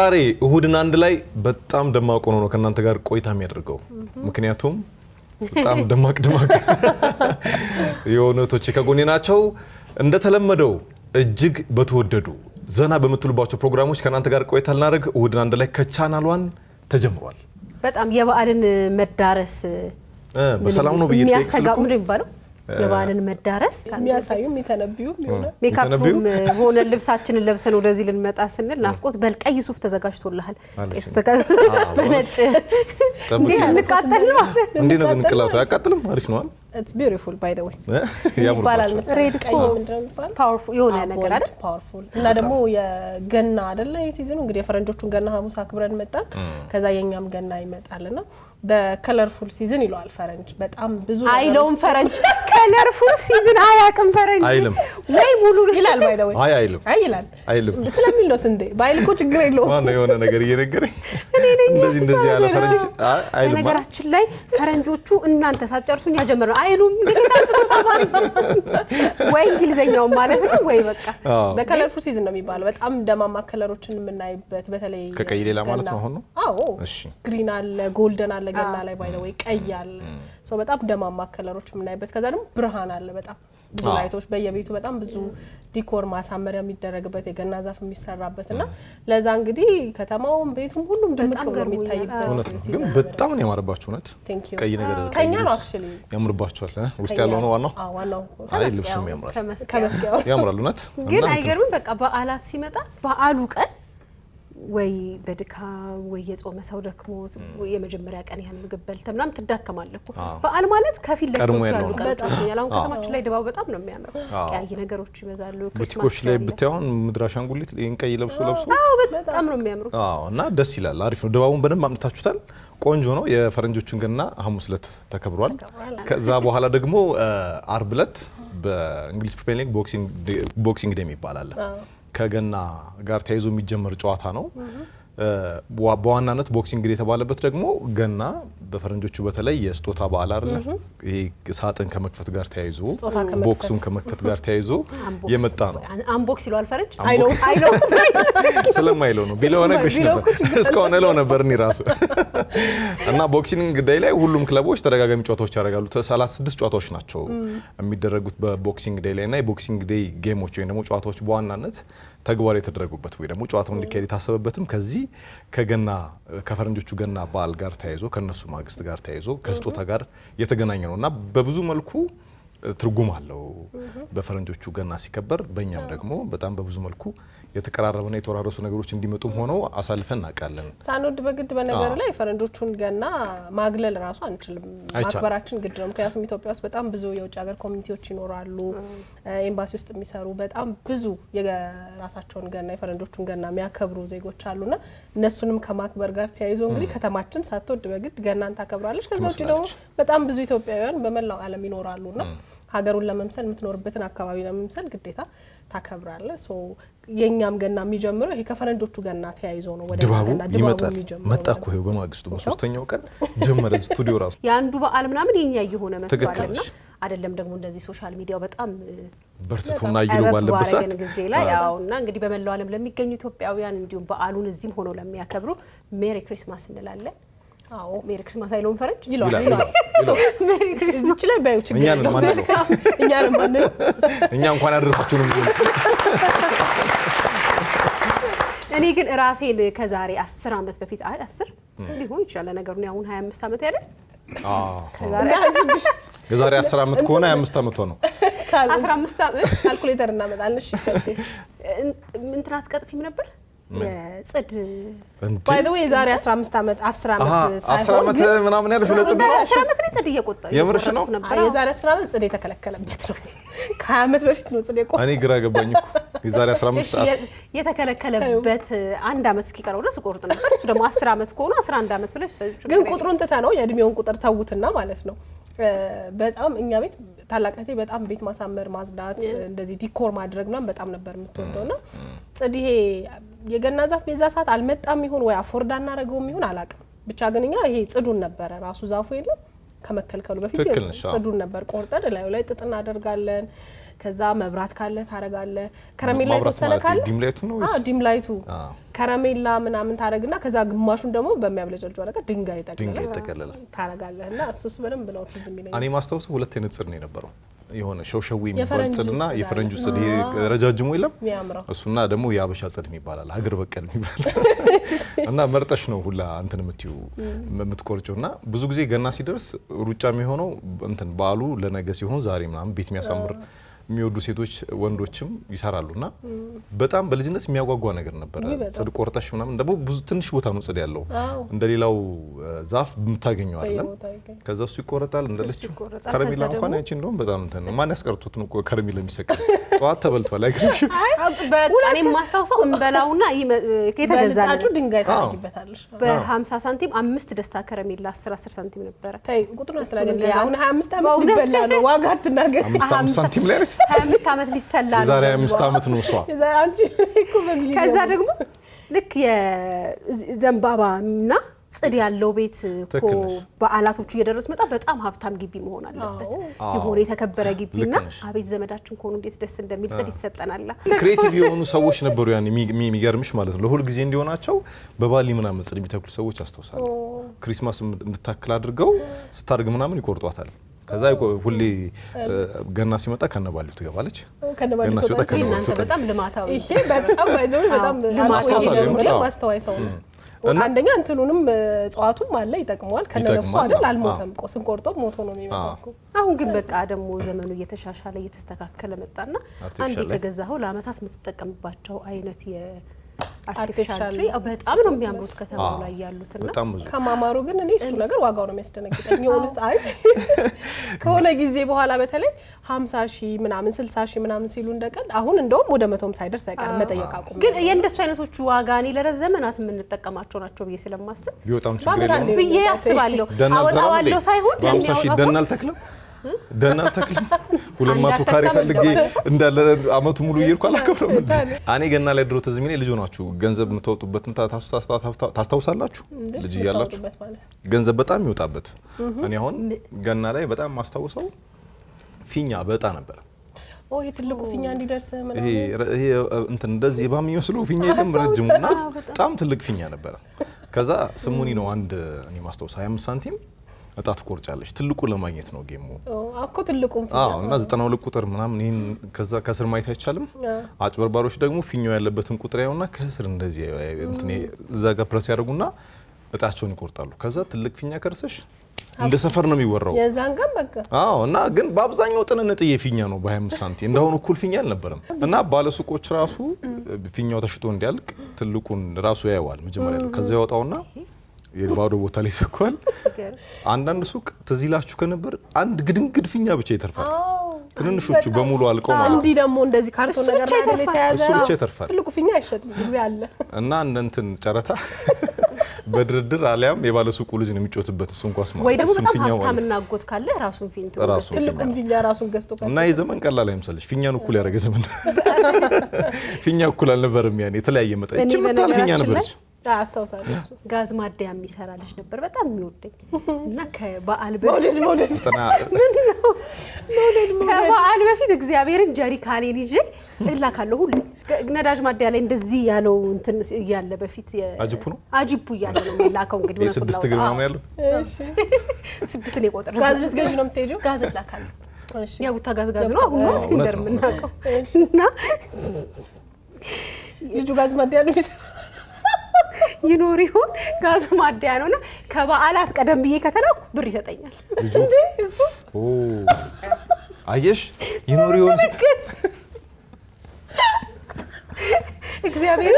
ዛሬ እሁድን አንድ ላይ በጣም ደማቅ ሆኖ ነው ከናንተ ጋር ቆይታ የሚያደርገው ምክንያቱም በጣም ደማቅ የሆነቶች ከጎኔ ናቸው እንደተለመደው እጅግ በተወደዱ ዘና በመትሉባቸው ፕሮግራሞች ከናንተ ጋር ቆይታ ልናደርግ እሁድን አንድ ላይ ከቻናሏን ተጀምሯል በጣም የበዓልን መዳረስ በሰላም ነው የሚያስተጋቡ ነው የሚባለው የበዓልን መዳረስ የሚያሳዩም የተነብዩም ይሆናል ሜካፕም ሆነ ልብሳችንን ለብሰን ወደዚህ ልንመጣ ስንል ናፍቆት በልቀይ ሱፍ ተዘጋጅቶልሃል ሱፍ በነጭ እንቃጠል ነው እንዴ ነው እንቅላቱ ያቃጥልም አሪፍ ነው It's beautiful by the way. ያምራል ሬድ ቀይ ምንድነው የሚባለው ፓወርፉል የሆነ ነገር አይደል ፓወርፉል እና ደግሞ የገና አይደል ሲዝኑ እንግዲህ የፈረንጆቹን ገና ሐሙስ አክብረን መጣን ከዛ የኛም ገና ይመጣልና በከለርፉል ሲዝን ይሏል ፈረንጅ በጣም ብዙ አይሎም ፈረንጅ ከለርፉል ሲዝን አያቅም ፈረንጅ አይልም ወይ ሙሉ ይላል by the way አይልም አይልም ስለሚል ነው እንዴ ባይልኮ ችግር የለውም ማን ነው የሆነ ነገር እየነገረኝ እንደዚህ ያለ ፈረንጅ አይልም ነገራችን ላይ ፈረንጆቹ እናንተ ሳጨርሱኝ ያጀመረው አይሉም ወይ እንግሊዘኛው ማለት ነው ወይ በቃ በከለርፉል ሲዝን ነው የሚባለው በጣም ደማማ ከለሮችን የምናይበት በተለይ ከቀይ ሌላ ማለት ነው አሁን ነው አዎ ግሪን አለ ጎልደን አለ ገና ላይ ባይ ዘ ወይ ቀይ አለ ሶ በጣም ደማማ ከለሮች የምናይበት ከዛ ደግሞ ብርሃን አለ በጣም ብዙ ላይቶች በየቤቱ በጣም ብዙ ዲኮር ማሳመሪያ የሚደረግበት የገና ዛፍ የሚሰራበትና ለዛ እንግዲህ ከተማውም ቤቱም ሁሉም ድምቅ ብሎ የሚታይበት ግን በጣም ነው ያማረባችሁ ነት ቀይ ነገር ከኛ ነው አክቹሊ ያምርባችኋል ውስጥ ያለው ነው ዋናው አይ ልብሱም ያምራል ከመስቀያው ያምራል ነት ግን አይገርምም በቃ በዓላት ሲመጣ በዓሉ ቀን ወይ በድካም ወይ የጾመ ሰው ደክሞት የመጀመሪያ ቀን ያን ምግብ በልተህ ምናምን ትዳከማለህ እኮ በዓል ማለት ከፊል ለፍቶች ያሉ ቀጣስ ያላው ከተማችን ላይ ድባቡ በጣም ነው የሚያምረው ቀይ ነገሮች ይበዛሉ ክርስማስ ላይ ብታዩን ምድራሻን ጉሊት ቀይ ለብሶ አዎ በጣም ነው የሚያምረው እና ደስ ይላል አሪፍ ነው ድባቡን በደንብ አምጥታችሁታል ቆንጆ ነው የፈረንጆቹን ገና ሐሙስ ዕለት ተከብሯል ከዛ በኋላ ደግሞ አርብ ዕለት በእንግሊዝ ፕሪሚየር ሊግ ቦክሲንግ ዴይ ይባላል ከገና ጋር ተያይዞ የሚጀመር ጨዋታ ነው በዋናነት ቦክሲንግ ዴይ የተባለበት ደግሞ ገና በፈረንጆቹ በተለይ የስጦታ በዓል አይደል ይሄ ሳጥን ከመክፈት ጋር ተያይዞ ቦክሱን ከመክፈት ጋር ተያይዞ የመጣ ነው አንቦክስ ይሏል ፈረንጅ አይለው ስለማይለው ነው ቢለው ነገሽ ነበር እስካሁን ነው ነበር እኔ ራሱ እና ቦክሲንግ ዴይ ላይ ሁሉም ክለቦች ተደጋጋሚ ጨዋታዎች ያደርጋሉ 36 ጨዋታዎች ናቸው የሚደረጉት በቦክሲንግ ዴይ ላይ እና የቦክሲንግ ዴይ ጌሞች ወይ ደግሞ ጨዋታዎች በዋናነት ተግባር የተደረጉበት ወይ ደግሞ ጨዋታው እንዲካሄድ የታሰበበትም ከዚህ ከገና ከፈረንጆቹ ገና በዓል ጋር ተያይዞ ከነሱ ማግስት ጋር ተያይዞ ከስጦታ ጋር የተገናኘ ነውና በብዙ መልኩ ትርጉም አለው በፈረንጆቹ ገና ሲከበር በእኛም ደግሞ በጣም በብዙ መልኩ የተቀራረበና የተወራረሱ ነገሮች እንዲመጡም ሆነው አሳልፈን እናቃለን ሳንወድ በግድ በነገር ላይ ፈረንጆቹን ገና ማግለል ራሱ አንችልም ማክበራችን ግድ ነው ምክንያቱም ኢትዮጵያ ውስጥ በጣም ብዙ የውጭ ሀገር ኮሚኒቲዎች ይኖራሉ ኤምባሲ ውስጥ የሚሰሩ በጣም ብዙ የራሳቸውን ገና የፈረንጆቹን ገና የሚያከብሩ ዜጎች አሉና እነሱንም ከማክበር ጋር ተያይዞ እንግዲህ ከተማችን ሳትወድ በግድ ገናን ታከብራለች ከዛ ውጪ ደግሞ በጣም ብዙ ኢትዮጵያውያን በመላው ዓለም ይኖራሉና ሀገሩን ለመምሰል የምትኖርበትን አካባቢ ለመምሰል ግዴታ ታከብራለህ ሶ የኛም ገና የሚጀምረው ይሄ ከፈረንጆቹ ገና ተያይዞ ነው ወደ ገና ድባቡ የሚጀምረው መጣ እኮ ይሄው በማግስቱ በሶስተኛው ቀን ጀመረ ስቱዲዮ ራሱ ያንዱ በዓል ምናምን የኛ ይሆነ መጥቷልና አይደለም ደግሞ እንደዚህ ሶሻል ሚዲያው በጣም በርትቶና ይሉ ባለበት ሰዓት ጊዜ ላይ ያውና እንግዲህ በመላው ዓለም ለሚገኙ ኢትዮጵያውያን እንዲሁም በዓሉን እዚህም ሆኖ ለሚያከብሩ ሜሪ ክሪስማስ እንላለን አዎ ሜሪ ክሪስማስ አይሎም ፈረንጅ ይሏል ሜሪ ክሪስማስ ላይ ባዩ ችግር እኛን ማን ነው እኛ እንኳን አድርሳችሁ ነው እኔ ግን ራሴን ከዛሬ 10 አመት በፊት 10 ሊሆን ይችላል ነገሩን ያሁን 25 አመት ያለ ከዛሬ 10 አመት ከሆነ 25 አመት ነው 15 አመት ካልኩሌተር እናመጣለን እሺ እንትን አትቀጥፊም ነበር የጽድ ባይ ዘ ወይ ዛሬ 15 አመት 10 አመት 10 አመት ምናምን ያለሽ ለጽድ ነው 10 አመት ነው ጽድ እየቆጠረ የምርሽ ነው የዛሬ 10 አመት ጽድ የተከለከለበት ነው ከ20 አመት በፊት ነው ጽድ የቆጠረ እኔ ግራ ገባኝ እኮ የዛሬ 15 የተከለከለበት አንድ አመት እስኪቀረው ድረስ ቆርጥ ነበር እሱ ደግሞ 10 አመት ከሆነ 11 አመት ብለሽ ግን ቁጥሩን ተታ ነው የእድሜውን ቁጥር ተውትና ማለት ነው በጣም እኛ ቤት ታላቀቴ በጣም ቤት ማሳመር ማጽዳት እንደዚህ ዲኮር ማድረግ ምናምን በጣም ነበር የምትወደውና ጽድ ይሄ የገና ዛፍ በዛ ሰዓት አልመጣም ይሁን ወይ አፎርዳ እናረጋው ይሁን አላቅም ብቻ ግን እኛ ይሄ ጽዱን ነበር ራሱ ዛፉ የለም ከመከልከሉ በፊት ጽዱን ነበር ቆርጠን ላይ ጥጥ እናደርጋለን ከዛ መብራት ካለ ታረጋለህ ከረሜላ የተወሰነ ካለ ዲም ላይቱ ነው ወይስ ዲም ላይቱ ከረሜላ ምናምን ታረግና ከዛ ግማሹን ደግሞ በሚያብለጨልጭ ወረቀት ድንጋይ ተቀለለ ታረጋለህና እሱስ በደንብ ነው ትዝ የሚለኝ እኔ ማስታወሰው ሁለት አይነት ጽድ ነው የነበረው የሆነ ሸውሸዊ የሚባል ጽድና የፈረንጁ ጽድ ይሄ ረጃጅሙ የለም እሱና ደግሞ የአበሻ ጽድ የሚባላል ሀገር በቀል የሚባል እና መርጠሽ ነው ሁላ እንትን የምትቆርጪውና ብዙ ጊዜ ገና ሲደርስ ሩጫ የሚሆነው እንትን በዓሉ ለነገ ሲሆን ዛሬ ምናምን ቤት የሚያሳምር የሚወዱ ሴቶች ወንዶችም ይሰራሉና በጣም በልጅነት የሚያጓጓ ነገር ነበር ጽድ ቆርጠሽ ምናምን ደግሞ ብዙ ትንሽ ቦታ ነው ጽድ ያለው እንደሌላው ዛፍ የምታገኘው አይደለም ከዛ እሱ ይቆረጣል እንደለችው ከረሜላ እንኳን ያቺ እንደውም በጣም እንትን ነው ማን ያስቀርቱት ነው ከረሜላ የሚሰቀል ጠዋት ተበልቷል አይግርምሽ በቃ እኔ ማስታውሰው እንበላውና ከተገዛሉ ድንጋይ ታረጊበታለሽ በ50 ሳንቲም 5 ደስታ ከረሜላ 10 ሳንቲም ነበር ታይ ቁጥሩን አስተናገደ አሁን 25 ዓመት ይበላ ነው ዋጋ አትናገር 5 ሳንቲም ላይ 25 ዓመት ሊሰላ ነው ዛሬ 5 ዓመት ነው እሷ አንቺ እኮ በሚል ከዛ ደግሞ ልክ የዘንባባና ጽድ ያለው ቤት እኮ በዓላቶቹ እየደረሱ መጣ በጣም ሀብታም ግቢ መሆን አለበት የሆነ የተከበረ ግቢና አቤት ዘመዳችን ኮኑ እንዴት ደስ እንደሚል ጽድ ይሰጠናል ክሬቲቭ የሆኑ ሰዎች ነበሩ ያን የሚገርምሽ ማለት ነው ለሁሉ ጊዜ እንዲሆናቸው በባሊ ምናምን ጽድ የሚተክሉ ሰዎች አስተውሳለሁ ክሪስማስ እንድታክል አድርገው ስታርግ ምናምን ይቆርጧታል ከዛ ሁሌ ገና ሲመጣ ከነባሊው ትገባለች ገና ሲወጣ ከነባሊው በጣም ልማታው ይሄ በጣም ባይዘው በጣም ማስተዋይ ሰው አንደኛ እንትኑንም ጿቱም አለ ይጠቅመዋል ከነነፍሱ አይደል አልሞተም ቆስን ቆርጦ ሞቶ ነው የሚመጣው አሁን ግን በቃ ደግሞ ዘመኑ እየተሻሻለ እየተስተካከለ መጣና አንዴ ከገዛው ለአመታት የምትጠቀምባቸው አይነት አርቲፊሻል ትሪ በጣም ነው የሚያምሩት ከተማው ላይ ያሉትና ከማማሩ ግን እኔ እሱ ነገር ዋጋው ነው የሚያስደነግጠኝ የሆነት አይ ከሆነ ጊዜ በኋላ በተለይ 50,000 ምናምን 60,000 ምናምን ሲሉ እንደቀል አሁን እንደውም ወደ 100 ሳይደርስ አይቀር መጠየቅ አቁም ግን የእንደሱ አይነቶቹ ዋጋ እኔ ለረዘመናት የምንጠቀማቸው ናቸው ብዬ ስለማስብ ቢወጣም ችግር የለውም ብዬ አስባለሁ አወጣዋለሁ ሳይሆን በ50,000 ደናል ተክለም ደናል ተክለም 200 ካሬ ፈልጌ እንዳለ አመቱ ሙሉ ይርኩ አላከብረም እኔ ገና ላይ ድሮ ተዝሚኔ ልጅ ሆናችሁ ገንዘብ የምትወጡበትን ታስታውሳላችሁ ልጅ ያላችሁ ገንዘብ በጣም ይወጣበት እኔ አሁን ገና ላይ በጣም ማስታውሰው ፊኛ በጣ ነበር ትልቁ ፊኛ እንዲደርስ ማለት ይሄ እንትን እንደዚህ ባም ይመስለው ፊኛ የለም ረጅሙና በጣም ትልቅ ፊኛ ነበር ከዛ ስሙኒ ነው አንድ እኔ ማስታውስ 25 ሳንቲም አጣት ቆርጫለሽ ትልቁ ለማግኘት ነው ጌሙ አኮ ትልቁም እና 92 ቁጥር ምናምን ይሄን ከዛ ከስር ማየት አይቻልም አጭበርባሮች ደግሞ ፊኛው ያለበትን ቁጥር ያዩና ከስር እንደዚህ እንትን እዛ ጋር ፕረስ ያደርጉና እጣቸውን ይቆርጣሉ ከዛ ትልቅ ፊኛ ከርሰሽ እንደ ሰፈር ነው የሚወራው የዛን ጋር በቃ እና ግን በአብዛኛው ጥንንጥዬ ፊኛ ነው በ25 ሳንቲም እንደሆነ እኩል ፊኛ አልነበረም እና ባለሱቆች ራሱ ፊኛው ተሽጦ እንዲያልቅ ትልቁን ራሱ ያየዋል መጀመሪያ ከዛ ያወጣውና የባዶ ቦታ ላይ ሰኳል አንዳንድ ሱቅ ተዚላችሁ ከነበር አንድ ግድንግድ ፊኛ ብቻ ይተርፋል ትንንሾቹ በሙሉ አልቀው ማለት አንዲ ደግሞ እንደዚህ ካርቶን ነገር ላይ ተያዘ እሱ ብቻ ይተርፋል ትልቁ ፊኛ አይሸጥም ግዜ አለ እና እንትን ጨረታ በድርድር አሊያም የባለሱቁ ልጅ ነው የሚጮትበት እሱ እንኳን ማለት ወይ ደግሞ በጣም ሀብታምና አጎት ካለ ራሱን ፊኝ ትልቁን ፊኛ ራሱን ገዝቶ ካለ እና የዘመን ቀላል አይመስልሽ ፊኛን እኩል ያደረገ ዘመን ፊኛ እኩል አልነበረም ያኔ የተለያየ መጣ እቺ መጣል ፊኛ ነበርሽ አስተውሳለሁ ጋዝ ማደያ የሚሰራ ልጅ ነበር በጣም የሚወደኝ እና ከበዓል በፊት ከበዓል በፊት እግዚአብሔርን ጀሪካኔን ይዤ እላካለሁ ሁሉ ነዳጅ ማደያ ላይ እንደዚህ ያለው እንትን ያለ በፊት አጅፑ ነው አጅፑ ያለ ነው የሚላከው እንግዲህ ነው የስድስት ግርማ ነው ያለው እሺ ስድስት ነው የቆጠረ ጋዝ ልትገዢ ነው የምትሄጂው ጋዝ እላካለሁ እሺ ያው ጋዝ ነው አሁን ነው ሲንደር የምናውቀው እና ልጁ ጋዝ ማደያ ነው የሚሰራው ይኖር ይሁን ጋዝ ማደያ ነውና ከበዓላት ቀደም ብዬ ከተላኩ ብር ይሰጠኛል እንዴ እሱ አየሽ ይኖር ይሁን ስልክት እግዚአብሔር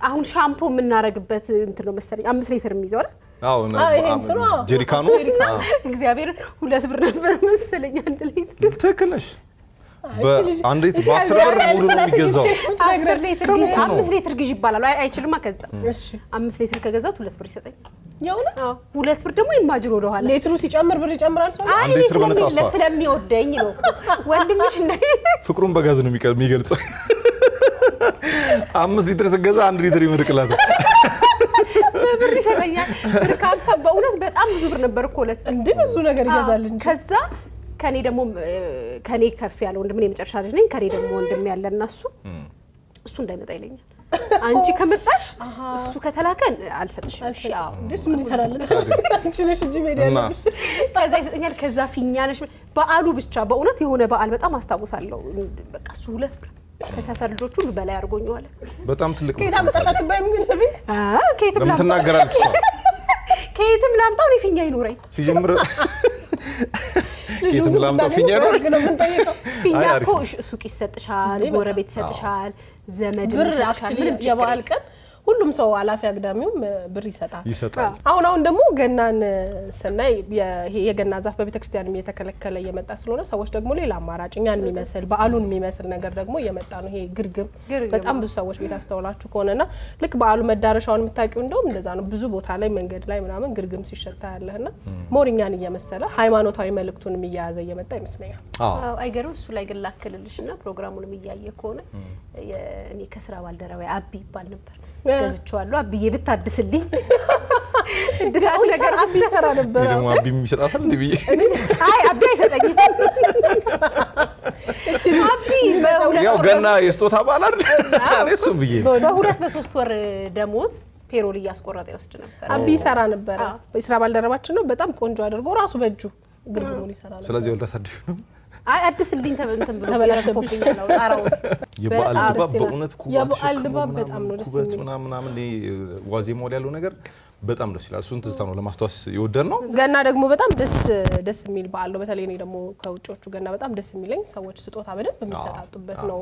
አሁን ሻምፖ የምናረግበት እንትን ነው መሰለኝ 5 ሊትር የሚይዘው አይደል ጀሪካኑ እግዚአብሔር 2 ብር ነበር መሰለኝ 1 ሊትር ተከለሽ በአንድ ሊትር በ10 ብር ሙሉ ነው የሚገዛው 10 ሊትር 5 ሊትር ግዢ ይባላል አይችልም ከዛ እሺ 5 ሊትር ከገዛው 2 ብር ይሰጠኝ ያውና 2 ብር ደግሞ ኢማጂን ወደ ኋላ ሊትሩ ሲጨምር ብር ይጨምራል ሰው አንድ ሊትር በነፃ ስለሚወደኝ ነው ወንድምሽ እንዳይ ፍቅሩን በጋዝ ነው የሚገልጸው 5 ሊትር ስገዛ 1 ሊትር ይመርቅላታል ብር ይሰጠኛል ብር ካምሳ በእውነት በጣም ብዙ ብር ነበር እኮ ለት እንዴ ብዙ ነገር ይገዛል እንጂ ከዛ ከኔ ደግሞ ከኔ ከፍ ያለ ወንድም እኔ መጨረሻ ልጅ ነኝ። ከኔ ደግሞ ወንድም ያለና እሱ እንዳይመጣ ይለኛል። አንቺ ከመጣሽ እሱ ከተላከን አልሰጥሽም። እሺ አዎ ደስ ምን ይሰራል? አንቺ ነሽ እንጂ ሜዳ ያለሽ። ከዛ ይሰጠኛል። ከዛ ፊኛ ነሽ። በዓሉ ብቻ በእውነት የሆነ በዓል በጣም አስታውሳለሁ። በቃ እሱ 2 ብር ከሰፈር ልጆች ሁሉ በላይ አድርጎኛል። በጣም ትልቅ ከየት አመጣሻት ባይም ግን ነብይ ከየትም ለምን ትናገራለች እሷ? ከየትም ላምጣው ነው ፊኛ ይኖረኝ ሲጀምር ከየትም ላምጣው ፊኛ ይኖረኝ ነው ምን ጠይቀው? ፊኛ እኮ ሱቅ ይሰጥሻል፣ ጎረቤት ይሰጥሻል፣ ዘመድ ብር ይሰጥሻል። አክቹሊ የበዓል ቀን ሁሉም ሰው አላፊ አግዳሚውም ብር ይሰጣል። አሁን ደግሞ ገናን ስናይ የገና ዛፍ በቤተክርስቲያንም እየተከለከለ እየመጣ ስለሆነ ሰዎች ደግሞ ሌላ አማራጭ እኛን የሚመስል በዓሉን የሚመስል ነገር ደግሞ እየመጣ ነው። ይሄ ግርግም በጣም ብዙ ሰዎች ቤት አስተውላችሁ ከሆነና ልክ በዓሉ መዳረሻውን የምታውቂው እንደውም እንደዛ ነው። ብዙ ቦታ ላይ መንገድ ላይ ምናምን ግርግም ሲሸታ ያለህና ሞሪኛን እየመሰለ ሃይማኖታዊ መልእክቱንም እየያዘ እየመጣ ይመስለኛል። አዎ አይገርም። እሱ ላይ ግን ላክልልሽና ፕሮግራሙንም እያየ ከሆነ እኔ ከስራ ባልደረባዬ አቢ ይባል ነበር ገዝቼዋለሁ። አብዬ ብታድስልኝ እድሳው ነገር አቢ ሰራ ነበር። ደግሞ አቢ የሚሰጣታል እንዴ ብዬ አይ አቢ አይሰጠኝም። አቢ ያው ገና የስጦታ በዓል አይደል? እሱም ብዬ በ2-3 ወር ደሞዝ ፔሮል እያስቆረጠ ይወስድ ነበር። አቢ ሰራ ነበር። በስራ ባልደረባችን ነው። በጣም ቆንጆ አድርጎ ራሱ በእጁ ግርግሙን ይሰራ ነበር። ስለዚህ ወልታሳድፍ ነው። አይ አድስልኝ ተበንተን ብሎ ያረፈብኛል ነው ጣራው። የበዓል ድባብ በእውነት የበዓል ድባብ በጣም ነው ደስ የሚል ምናምን ዋዜማው ላይ ያለው ነገር በጣም ደስ ይላል። እሱን ትዝታ ነው ለማስተዋወስ የወደን ነው። ገና ደግሞ በጣም ደስ የሚል በዓል ነው። በተለይ እኔ ደግሞ ከውጮቹ ገና በጣም ደስ የሚለኝ ሰዎች ስጦታ በደንብ የሚሰጣጡበት ነው።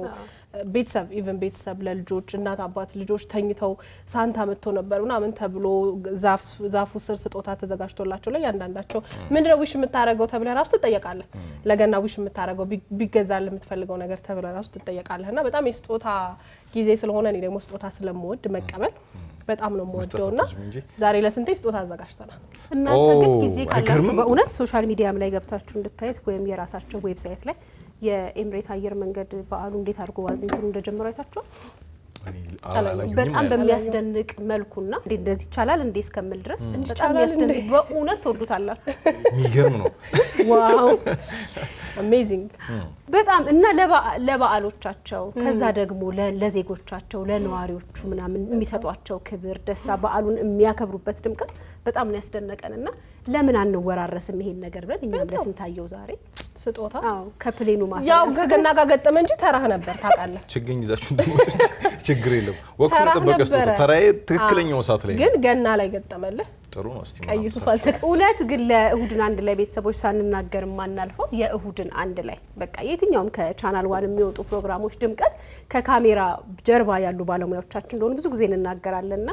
ቤተሰብ ለልጆች እናት አባት ልጆች ተኝተው ሳንታ መጥቶ ነበር ምናምን ተብሎ ዛፉ ስር ስጦታ ተዘጋጅቶላቸው ላይ ያንዳንዳቸው ምንድነው ዊሽ የምታረገው ተብለ ራሱ ትጠየቃለህ። ለገና ዊሽ የምታረገው ቢገዛል የምትፈልገው ነገር ተብለ ራሱ ትጠየቃለህና በጣም የስጦታ ጊዜ ስለሆነ እኔ ደግሞ ስጦታ ስለምወድ መቀበል በጣም ነው የምወደውና ዛሬ ለስንቴ ስጦታ አዘጋጅተናል። እናንተ ግን ጊዜ ካላችሁ በእውነት ሶሻል ሚዲያም ላይ ገብታችሁ እንድታዩት ወይም የራሳቸው ዌብሳይት ላይ የኤምሬት አየር መንገድ በዓሉ እንዴት አድርጎ እንትኑ እንደጀመረ አይታችኋል? በጣም በሚያስደንቅ መልኩና እንደዚህ ይቻላል እንዴ እስከምል ድረስ በጣም የሚያስደንቅ በእውነት ተወዱታላችሁ። የሚገርም ነው። ዋው አሜዚንግ በጣም እና ለበዓሎቻቸው ከዛ ደግሞ ለዜጎቻቸው ለነዋሪዎቹ ምናምን የሚሰጧቸው ክብር፣ ደስታ፣ በዓሉን የሚያከብሩበት ድምቀት በጣም ነው ያስደነቀንና ለምን አንወራረስም ይሄን ነገር ብለን እኛም ለስንታየው ዛሬ ስጦታ ከፕሌኑ ማሳያ ያው ከገና ጋር ገጠመ እንጂ ተራህ ነበር ታውቃለህ። ችግኝ ይዛችሁ እንደምትጭ ችግር የለም። ወቅቱ ተጠበቀ ስጦታ ተራዬ ትክክለኛው ሰዓት ላይ ግን ገና ላይ ገጠመልህ። ጥሩ ነው። እስቲ ቀይ ሱፍ አልተቀ እውነት ግን ለእሁድን አንድ ላይ ቤተሰቦች ሳንናገር ማናልፈው የእሁድን አንድ ላይ በቃ የትኛውም ከቻናል ዋን የሚወጡ ፕሮግራሞች ድምቀት ከካሜራ ጀርባ ያሉ ባለሙያዎቻችን እንደሆኑ ብዙ ጊዜ እንናገራለንና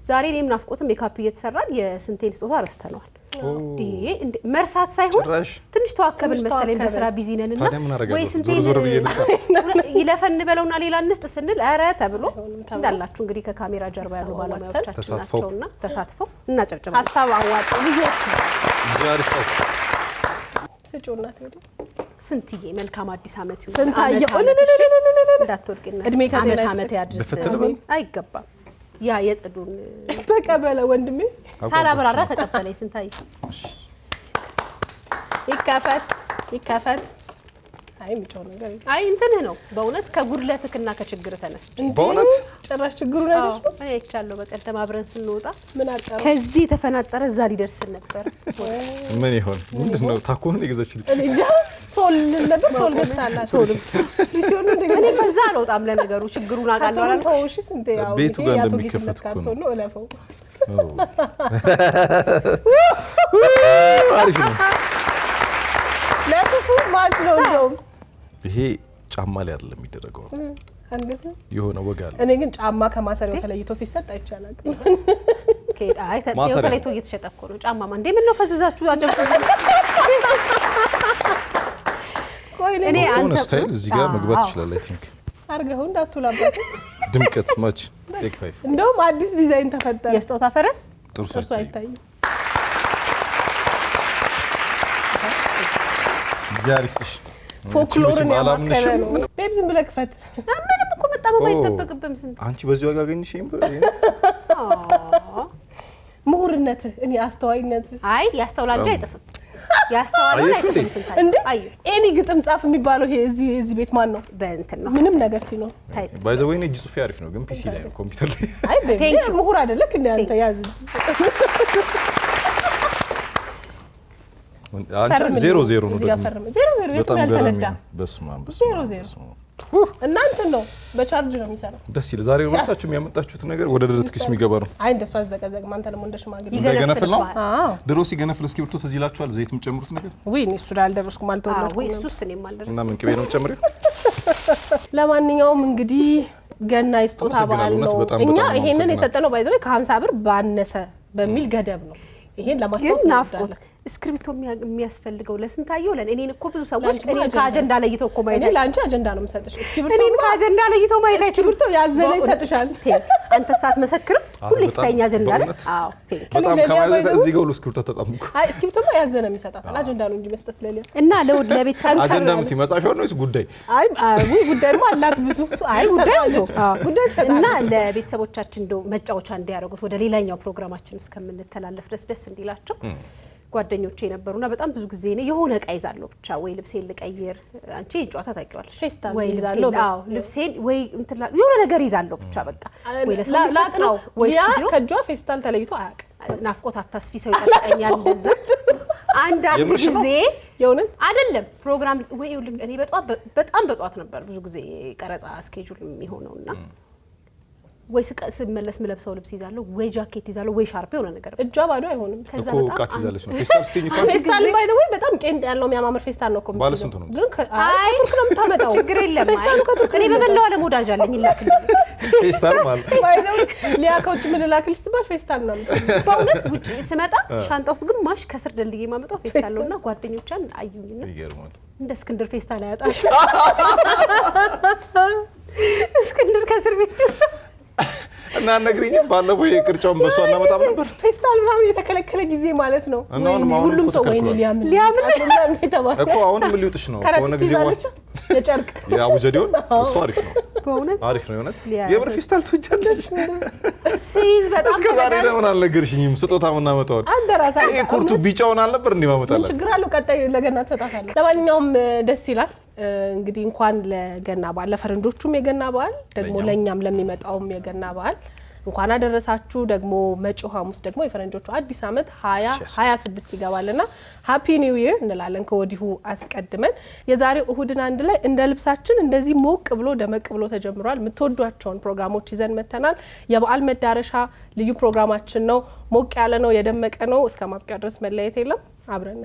ዛሬ እኔም ናፍቆትም ሜካፕ እየተሰራን የስንቴን ስጦታ ረስተነዋል። መርሳት ሳይሆን ትንሽ ተዋከብን መሰለኝ በስራ ቢዚ ነንና ወይ ስንቴን ይለፈን በለውና ሌላ እንስጥ ስንል አረ ተብሎ እንዳላችሁ እንግዲህ ከካሜራ ጀርባ ያሉ ባለሙያዎቻችን ናቸውና ተሳትፈው እናጨብጭባ ሀሳብ አዋጣ ልጆች ዛሬስታው ስጮናት ወዲ ስንትዬ መልካም አዲስ አመት ይሁን። ስንታየው እንዳትወድቅና እድሜ አመት ያድርስ አይገባም። ያ የጽዱን ተቀበለ ወንድሜ ሳላብራራ ተቀበለኝ። ስንታይ ይከፈት አይ ምጮው ነገር አይ እንትንህ ነው በእውነት ከጉድለትክና ከችግር ተነስ በእውነት ጭራሽ ችግሩን አይደለም። አይ አይቻለሁ። በቀደም አብረን ስንወጣ ምን አቀረ ከዚህ ተፈናጠረ እዛ ሊደርስ ነበር። ምን ይሆን ምንድነው ታኮን ይገዛችልኝ እንጃ ሶል ነበር ሶል ገዝታላት ሶል ሊሲዮን እንደገና እኔ ከዛ አልወጣም። ለነገሩ ችግሩን አውቃለሁ አላልኩ። ተውሽ ስንት ያው ቤቱ ጋር እንደሚከፈት እኮ ነው እለፈው አሪፍ ነው። ለሱፉ ማች ነው እንደውም ይሄ ጫማ ላይ አይደለም የሚደረገው አንገት የሆነ ወግ አለ። እኔ ግን ጫማ ከማሰሪያው ተለይቶ ሲሰጥ አይቻላል። አይ ተለይቶ እየተሸጠ እኮ ነው ጫማ ማን እንዴ ምን ነው ፈዝዛችሁ አጨብጡ። እኔ አንተ ስታይል እዚህ ጋር መግባት ይችላል። አይ ቲንክ አርገው እንዳትውላበት ድምቀት ማች ቴክ 5 እንደውም አዲስ ዲዛይን ተፈጠረ። የስጦታ ፈረስ ጥርሱ አይታይም። ጃሪስሽ ፎክሎርን ያማከለ ነው። ቤብ ዝም ብለህ ክፈት። ምንም እኮ መጣበብ አይጠበቅብም። ስንት አንቺ በዚህ ዋጋ አገኝሽኝ ምሁርነት እኔ አስተዋይነት አይ ያስተውላል እንጂ አይጽፍም። ያስተዋለው አይተም ስንታይ እንዴ ኤኒ ግጥም ጻፍ የሚባለው ይሄ እዚህ ቤት ማን ነው በእንትን ነው ምንም ነገር ሲኖር ታይፕ ባይ ዘ ወይ እጅ ጽሁፌ አሪፍ ነው ግን ፒሲ ላይ ነው ኮምፒውተር ላይ አይ በቴንክ ምሁር አይደለክ እንዴ አንተ ያዝ አንቺ 00 ነው ደግሞ 00 ቤት ያልተነዳ በስማም 00 እናንተ ነው በቻርጅ ነው የሚሰራው ደስ ይላል ዛሬ ወጣችሁ የሚያመጣችሁት ነገር ወደ ድረት ኪስ የሚገባ ነው አይ እንደሱ አዘቀዘቅ ማንተ ደግሞ እንደሽማግሌ ይገነፍል ነው አዎ ድሮ ሲገነፍል እስኪብርቱ ትዝ ይላችኋል ዘይት የምጨምሩት ነገር ወይ እሱ ዳልደረስኩም አልተወለድኩም ወይ እሱስ እኔም አልደረስኩም እና ምን ቅቤ ነው ጨምሪው ለማንኛውም እንግዲህ ገና ይስጦታ በዓል ነው እኛ ይሄንን የሰጠነው ባይዘው ከ50 ብር ባነሰ በሚል ገደብ ነው ይሄን ለማስታወስ ነው ናፍቆት እስክሪፕቶ የሚያስፈልገው ለስንታየው እኔን እኮ ብዙ ሰዎች እኔን ከአጀንዳ ለይተው እኮ ማይታይ ለአንቺ አጀንዳ ነው የምሰጥሽ እስክሪፕቶ እኔን ከአጀንዳ ለይተው ማይታይ እስክሪፕቶ ያዘለ ይሰጥሻል አንተ ሰዓት መሰክር ሁሉ ስታይኛ አጀንዳ አለ አዎ በጣም ከማለት እዚህ ጋር ሁሉ እስክሪፕቶ ተጣምኩ አይ እስክሪፕቶማ ያዘለ የሚሰጣት አጀንዳ ነው እንጂ መስጠት ለሌላ እና ለቤተሰብ አጀንዳ ምት መጻፊያው ነው ጉዳይ አይ ጉዳይማ አላት ብዙ አይ ጉዳይ ተጣጣ እና ለቤተሰቦቻችን እንደው መጫወቻ እንዲያደርጉት ወደ ሌላኛው ፕሮግራማችን እስከምንተላለፍ ደስ እንዲላቸው ጓደኞቼ ነበሩና በጣም ብዙ ጊዜ ነው የሆነ ዕቃ ይዛለው ብቻ ወይ ልብሴን ልቀይር አንቺ ጨዋታ ታውቂዋለሽ ፌስታል ወይ ይዛለው አዎ ልብሴን ወይ እንትን የሆነ ነገር ይዛለው ብቻ በቃ ወይ ለሰላጥ ነው ወይ ስቱዲዮ ከጇ ፌስታል ተለይቶ አያውቅ ናፍቆት አታስፊ ሰው ይጠጣኛል እንደዛ አንዳንድ ጊዜ የሆነ አይደለም ፕሮግራም ወይ እኔ በጣም በጧት ነበር ብዙ ጊዜ ቀረጻ ስኬጁል የሚሆነውና ወይ ስመለስ ምለብሰው ልብስ ይዛለው ወይ ጃኬት ይዛለው ወይ ሻርፕ የሆነ ነገር እጇ ባዶ አይሆንም ከዛ በጣም ቃጭ ይዛለች ነው ፌስታል ስቲኝ ኮንት ፌስታል ባይ ዘ ወይ በጣም ቄንጥ ያለው የሚያማምር ፌስታል ነው ባለ ስንት ነው ግን አይ ከቱርክ ነው የምታመጣው ችግር የለም እኔ በመላው ዓለም ወዳጅ አለኝ ይላክልኝ ፌስታል ማለት ባይ ዘ ወይ ሊያካውጭ ምን ላክልሽ ትባል ፌስታል ነው በእውነት ውጪ ስመጣ ሻንጣ ውስጥ ግማሽ ከስር ደልዬ ማመጣው ፌስታል ነውና ጓደኞቿን አዩኝና ይገርማል እንደ እስክንድር ፌስታል አያጣሽ እስክንድር ከስር ቤት ሲወጣ እና ነግሪኝ ባለፈው የቅርጫውን በሷ እናመጣም ነበር ፌስታል ምናምን የተከለከለ ጊዜ ማለት ነው ሁሉም ሰው ወይኔ ሊያምን ተባለ እኮ አሁን ምን ሊውጥሽ ነው ሆነ ጊዜ ወጣ ለጨርቅ ያው ጀዲውን እሱ አሪፍ ነው በእውነት አሪፍ ነው የሆነት የብር ፌስታል ትወጃለሽ ሲዝ በጣም እስከዛሬ ለምን አልነገርሽኝም ስጦታ ምን አመጣው አንደራሳ ይሄ ኩርቱ ቢጫውን አልነበር እንዴ ማመጣላት ችግር አለው ቀጣይ ለገና ተጣጣለ ለማንኛውም ደስ ይላል እንግዲህ እንኳን ለገና በዓል ለፈረንጆቹም የገና በዓል ደግሞ ለኛም ለሚመጣውም የገና በዓል እንኳን አደረሳችሁ ደግሞ መጪው ሐሙስ ደግሞ የፈረንጆቹ አዲስ አመት 2026 ይገባልና ሃፒ ኒው ኢየር እንላለን ከወዲሁ አስቀድመን የዛሬው እሁድን አንድ ላይ እንደ ልብሳችን እንደዚህ ሞቅ ብሎ ደመቅ ብሎ ተጀምሯል የምትወዷቸውን ፕሮግራሞች ይዘን መተናል የበዓል መዳረሻ ልዩ ፕሮግራማችን ነው ሞቅ ያለ ነው የደመቀ ነው እስከ ማብቂያ ድረስ መለየት የለም አብረን